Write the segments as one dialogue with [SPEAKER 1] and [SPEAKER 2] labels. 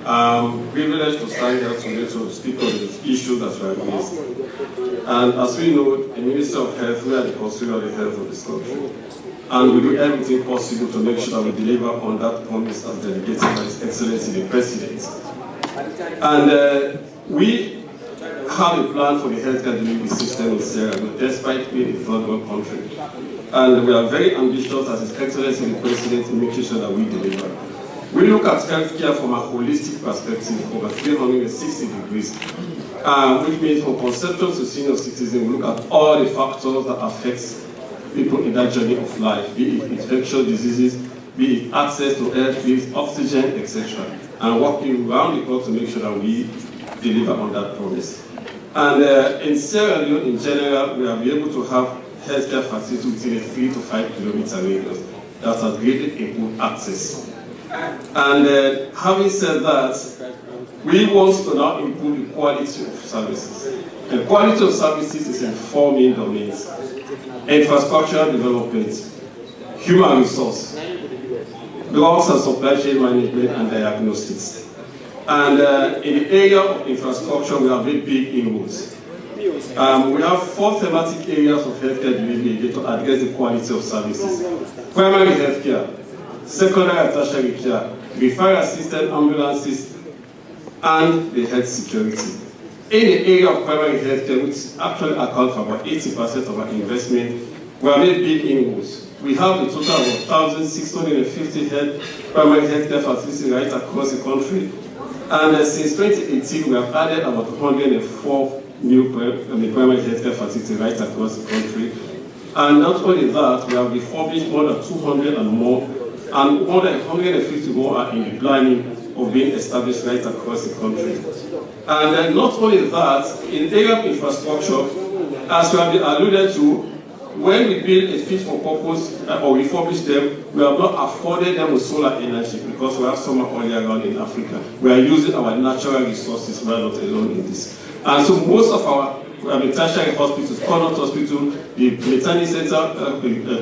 [SPEAKER 1] I'm privileged to stand here today to speak on the issues that were raised. And as we know, the Minister of Health, we are the custodian of the health of this country. And we do everything possible to make sure that we deliver on that promise as delegated by His Excellency the President. And we have a plan for the healthcare delivery system in Sierra Leone, despite being a third world country. And we are very ambitious as His Excellency the President in making sure that we deliver. We look at healthcare from a holistic perspective over 360 degrees, which means from conception to senior citizen, we look at all the factors that affect people in that journey of life, be it infectious diseases, be it access to air, be it oxygen, etc. And working around the clock to make sure that we deliver on that promise. And in Sierra Leone, in general, we are able to have healthcare facilities within a 3 to 5 kilometer radius that has greatly improved access. And having said that, we want to now improve the quality of services. And quality of services is in 4 main domains: infrastructure development, human resource, drugs and supply chain management, and diagnostics. And in the area of infrastructure, we have made big inroads. We have 4 thematic areas of healthcare delivery to address the quality of services: primary healthcare, secondary and tertiary care, referral assisted ambulances, and the health security. In the area of primary healthcare, which actually accounts for about 80% of our investment, we have made big inroads. We have a total of 1,650 primary healthcare facilities right across the country. And since 2018, we have added about 104 new primary healthcare facilities right across the country. And not only that, we have refurbished more than 200 and more, and more than 150 more are in the planning of being established right across the country. And not only that, in the area of infrastructure, as we have been alluded to, when we build a fit for purpose or refurbish them, we have not afforded them with solar energy because we have summer all year round in Africa. We are using our natural resources, we are not alone in this. And so most of our tertiary hospitals, Connaught Hospital, the maternity center,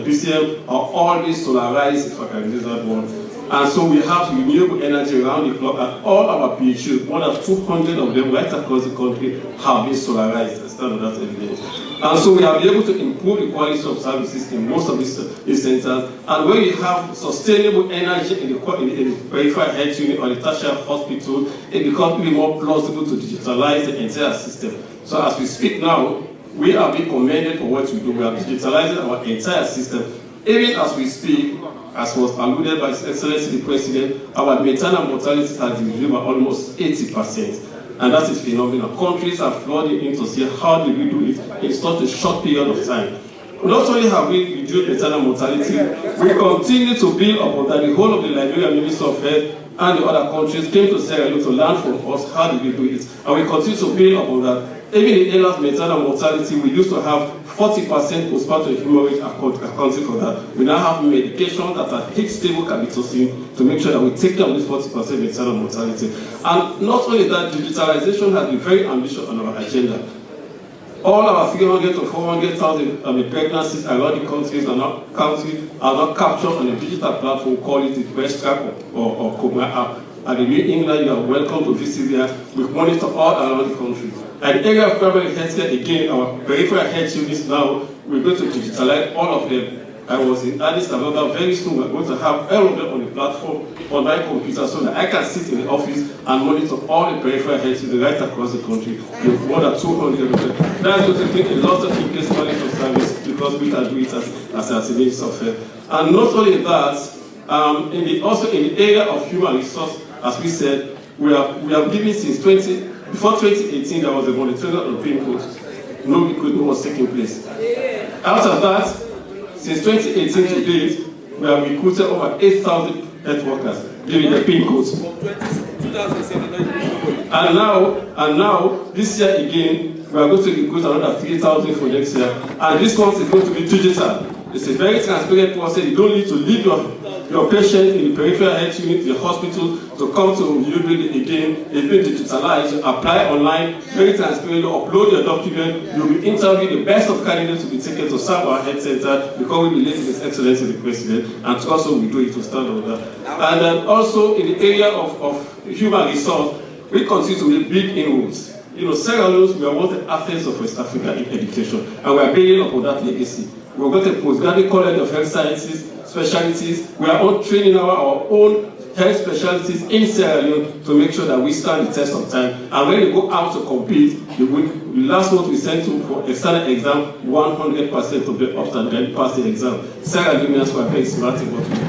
[SPEAKER 1] PCM, are always solarized, if I can use that word. And so we have renewable energy around the clock, and all our PHUs, more than 200 of them right across the country, have been solarized. That's evidence. And so we have been able to improve the quality of services in most of these centers. And when you have sustainable energy in the peripheral health unit or the tertiary hospital, it becomes even more plausible to digitalize the entire system. So as we speak now, we are being commended for what we do. We are digitalizing our entire system. Even as we speak, as was alluded by His Excellency the President, our maternal mortality has reduced by almost 80%. And that is phenomenal. Countries are flooding in to see how do we do it in such a short period of time. Not only have we reduced maternal mortality, we continue to build upon that. The whole of the Liberian Minister of Health and the other countries came to Sierra Leone to learn from us how do we do it. And we continue to build upon that. Even in the area of maternal mortality, we used to have 40% postpartum hemorrhage accounting for that. We now have medication that are hit stable carbitocin to make sure that we take care of this 40% maternal mortality. And not only that, digitalization has been very ambitious on our agenda. All our 300 to 400,000 pregnancies around the countries are not captured on a digital platform called the Breast Track or Cobra app. And in New England, you are welcome to visit there. We monitor all around the country. And the area of primary healthcare, again, our peripheral health units now, we're going to digitalize all of them. I was in Addis Ababa. Very soon we're going to have all of them on the platform on my computer so that I can sit in the office and monitor all the peripheral health units right across the country with more than 200 of them. That's going to take a lot of increased quality of service because we can do it as a minister of health. And not only that, also in the area of human resource, as we said, we have given since before 2018 there was a monitoring of PIN codes. No recruitment was taking place. Out of that, since 2018 to date, we have recruited over 8,000 health workers, giving the PIN codes. And now, this year again, we are going to recruit another 3,000 for next year. And this one is going to be digital. It's a very transparent process. You don't need to leave your your patient in the peripheral health unit, the hospital, to come to you again. It's been digitalized. You apply online, very transparent. You upload your document. You'll be interviewed. The best of candidates will be taken to serve our health center because we believe in His Excellency the President, and also we do it to stand on that. And then also in the area of human resource, we continue to make big inroads. You know, Sierra Leone, we are one of the Athens of West Africa in education, and we are building upon that legacy. We've got a postgraduate college of health sciences, specialties. We are all training our own health specialties in Sierra Leone to make sure that we stand the test of time. And when we go out to compete, the last month we sent to for external exam, 100% of the up-and-down pass the exam. Sierra Leoneans were very smart in what we do.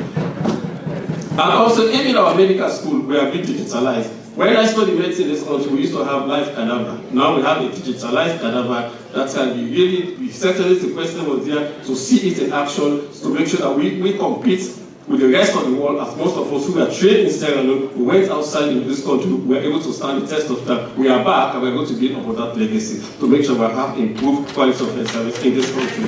[SPEAKER 1] And also, even in our medical school, we are being digitalized. When I studied medicine in this country, we used to have live cadaver. Now we have a digitalized cadaver that can be really, certainly the question was there to see it in action, to make sure that we compete with the rest of the world, as most of us who are trained in Sierra Leone, we went outside in this country, we were able to stand the test of time. We are back and we're going to build upon that legacy to make sure we have improved quality of health service in this country.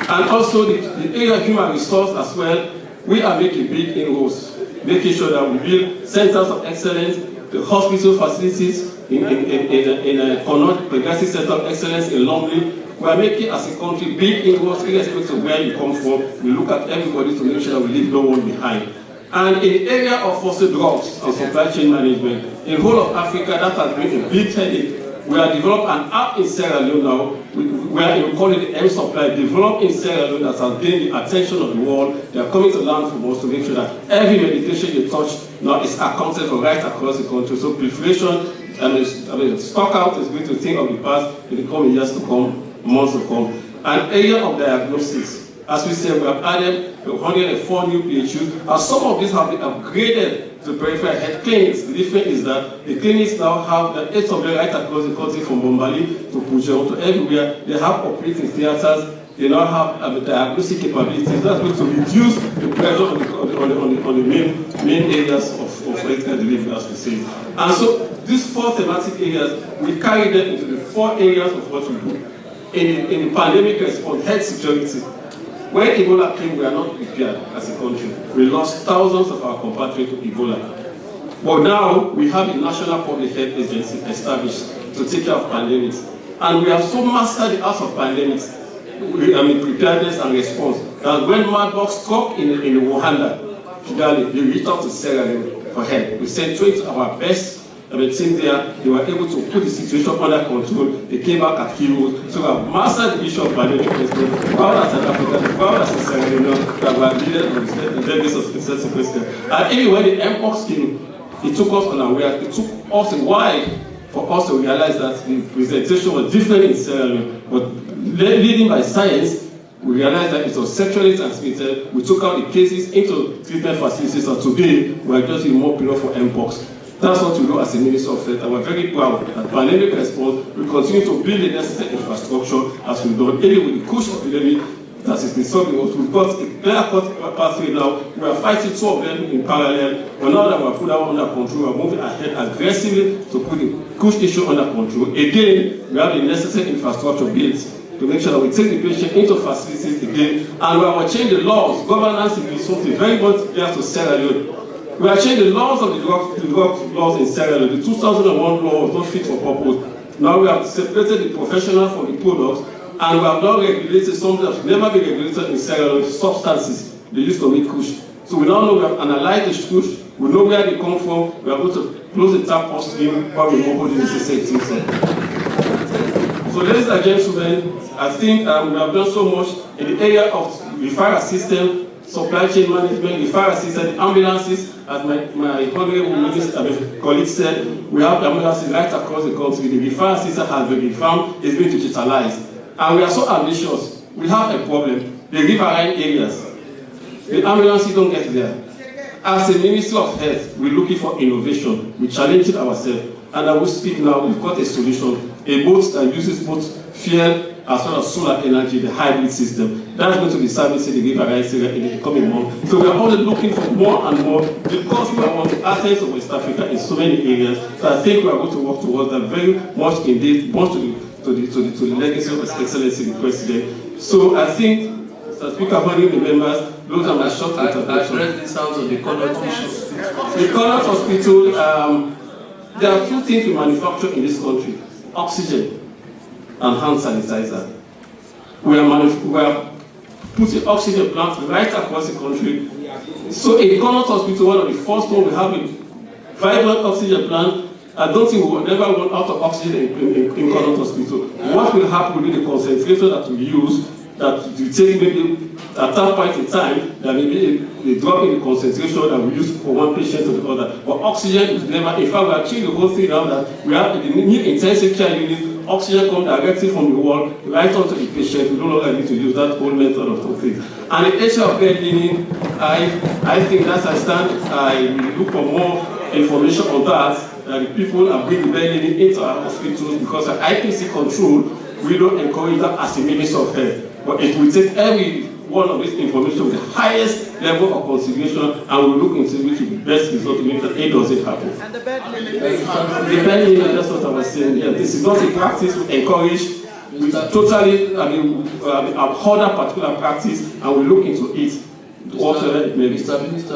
[SPEAKER 1] And also the area of human resource as well, we are making big inroads, making sure that we build centers of excellence, the hospital facilities in Connaught Progressive Center of Excellence in Lumley. We are making, as a country, big inroads irrespective of where you come from. We look at everybody to make sure that we leave no one behind. And in the area of fossil drugs and supply chain management, in the whole of Africa, that has been a big headache. We have developed an app in Sierra Leone now, where we call it the M-Supply, developed in Sierra Leone that has gained the attention of the world. They are coming to learn from us to make sure that every medication you touch now is accounted for right across the country. So proliferation, stock out is going to think of the past in the coming years to come, months to come. An area of diagnostics. As we said, we have added 104 new PHUs, and some of these have been upgraded to peripheral health clinics. The difference is that the clinics now have the 8 of them right across the country, from Bombali to Pujol to everywhere. They have operating theaters. They now have diagnostic capabilities. That's going to reduce the pressure on the main areas of healthcare delivery, as we say. And so these 4 thematic areas, we carry them into the 4 areas of what we do. In the pandemic response, health security. When Ebola came, we are not prepared as a country. We lost thousands of our compatriots to Ebola. But now we have a national public health agency established to take care of pandemics. And we have so mastered the art of pandemics, preparedness and response, that when Madbox struck in Rwanda, Kigali, they reached out to Sierra Leone for help. We sent 20 of our best team there. They were able to put the situation under control. They came back at heroes. So we have mastered the issue of pandemic response. Proud as South Africa, proud as Sierra Leone, that we have needed the legacy of the president. And even when the Mpox came, it took us unaware. It took us a while for us to realize that the presentation was different in Sierra Leone. But leading by science, we realized that it was sexually transmitted. We took out the cases into treatment facilities, and today we are just in more period for Mpox. That's what we do as a Minister of Health, and we're very proud that pandemic response, we continue to build the necessary infrastructure as we've done, even with the push of epidemic that is been solving us. We've got a clear-cut pathway now. We are fighting 2 of them in parallel, but now that we have put that under control, we're moving ahead aggressively to put the push issue under control. Again, we have the necessary infrastructure built to make sure that we take the patient into facilities again, and we have changed the laws. Governance is something very much there to Sierra Leone. We have changed the laws of the drug laws in Sierra Leone. The 2001 law was not fit for purpose. Now we have separated the professional from the products, and we have now regulated something that should never be regulated in Sierra Leone, substances they used to make kush. So we now know, we have analyzed the kush, we know where they come from, we are going to close the tap upstream while we move the necessary things. So ladies and gentlemen, I think we have done so much in the area of referral system, supply chain management, the fire system, the ambulances. As my honorable colleague said, we have ambulances right across the country. The referral system has been refarmed, it's been digitalized. And we are so ambitious. We have a problem. The riverine areas, the ambulances don't get there. As a Ministry of Health, we're looking for innovation. We're challenging ourselves. And I will speak now, we've got a solution. A boat that uses both fuel as well as solar energy, the hybrid system. That's going to be servicing the riverine area in the coming months. So we are always looking for more and more, because we are one of the Athens of West Africa in so many areas. So I think we are going to work towards that very much indeed, much to the legacy of His Excellency the President. So I think Mr. Speaker, honourable members, those are my short interventions.
[SPEAKER 2] I address this house of the Connaught Hospital.
[SPEAKER 1] The Connaught Hospital, there are two things we manufacture in this country: oxygen and hand sanitizer. We are putting oxygen plants right across the country. So in Connaught Hospital, one of the first ones, we have a vibrant oxygen plant. I don't think we will never run out of oxygen in Connaught Hospital. What will happen will be the concentration that we use, that we take maybe at that point in time, there may be a drop in the concentration that we use for one patient to the other. But oxygen is never, in fact, we are changing the whole thing now that we have the new intensive care unit, oxygen comes directly from the wall, right onto the patient. We no longer need to use that whole method of things. And the issue of bed linen, I think as I stand, I will look for more information on that. The people are bringing bed linen into our hospitals because at IPC control, we don't encourage that as a means of health. But it will take every one of this information with the highest level of consideration, and we'll look into which will be best result to make that it doesn't happen.
[SPEAKER 3] And the bed linen.
[SPEAKER 1] The bed linen, that's what I was saying. Yeah, this is not a practice we encourage. We totally, abhor that particular practice, and we look into it, whatever it may be.
[SPEAKER 2] Mr. Minister.